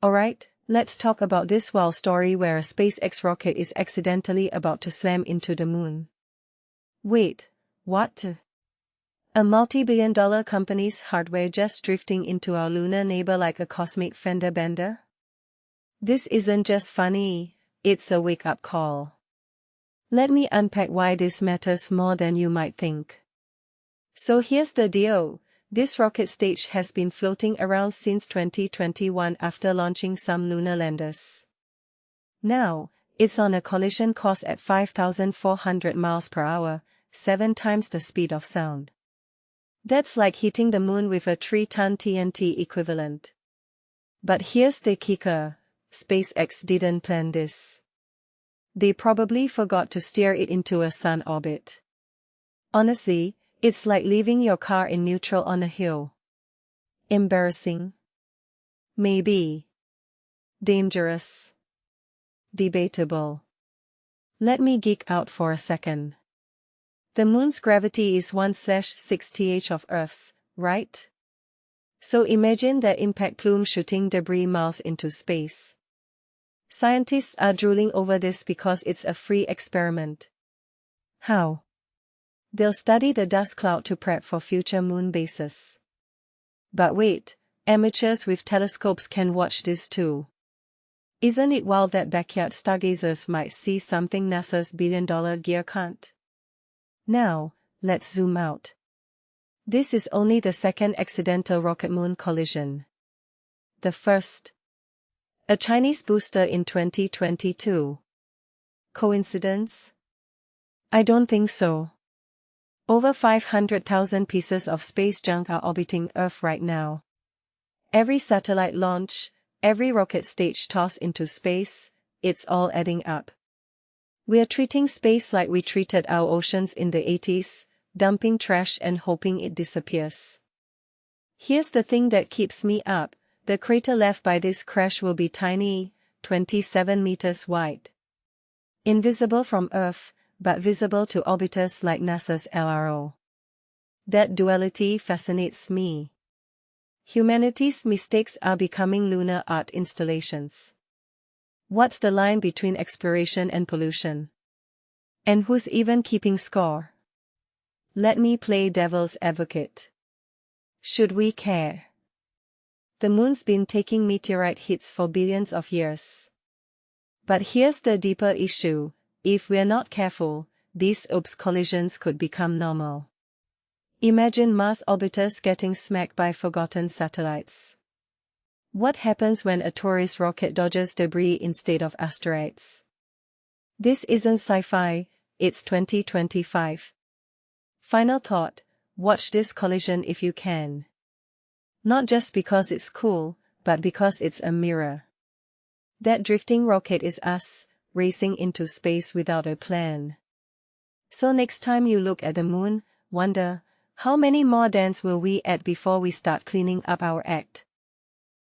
Alright, let's talk about this wild story where a SpaceX rocket is accidentally about to slam into the moon. Wait, what? A multi-billion-dollar company's hardware just drifting into our lunar neighbor like a cosmic fender bender? This isn't just funny, it's a wake-up call. Let me unpack why this matters more than you might think. So here's the deal. This rocket stage has been floating around since 2021 after launching some lunar landers. Now, it's on a collision course at 5,400 miles per hour, 7 times the speed of sound. That's like hitting the moon with a 3-ton TNT equivalent. But here's the kicker, SpaceX didn't plan this. They probably forgot to steer it into a sun orbit. Honestly, it's like leaving your car in neutral on a hill. Embarrassing? Maybe. Dangerous? Debatable. Let me geek out for a second. The moon's gravity is 1/60th of Earth's, right? So imagine that impact plume shooting debris miles into space. Scientists are drooling over this because it's a free experiment. How? They'll study the dust cloud to prep for future moon bases. But wait, amateurs with telescopes can watch this too. Isn't it wild that backyard stargazers might see something NASA's billion-dollar gear can't? Now, let's zoom out. This is only the second accidental rocket-moon collision. The first. A Chinese booster in 2022. Coincidence? I don't think so. Over 500,000 pieces of space junk are orbiting Earth right now. Every satellite launch, every rocket stage toss into space, it's all adding up. We're treating space like we treated our oceans in the 80s, dumping trash and hoping it disappears. Here's the thing that keeps me up, the crater left by this crash will be tiny, 27 meters wide. Invisible from Earth, but visible to orbiters like NASA's LRO. That duality fascinates me. Humanity's mistakes are becoming lunar art installations. What's the line between exploration and pollution? And who's even keeping score? Let me play devil's advocate. Should we care? The moon's been taking meteorite hits for billions of years. But here's the deeper issue, if we're not careful, these oops collisions could become normal. Imagine Mars orbiters getting smacked by forgotten satellites. What happens when a tourist rocket dodges debris instead of asteroids? This isn't sci-fi, it's 2025. Final thought, watch this collision if you can. Not just because it's cool, but because it's a mirror. That drifting rocket is us, racing into space without a plan. So next time you look at the moon, wonder, how many more dents will we add before we start cleaning up our act?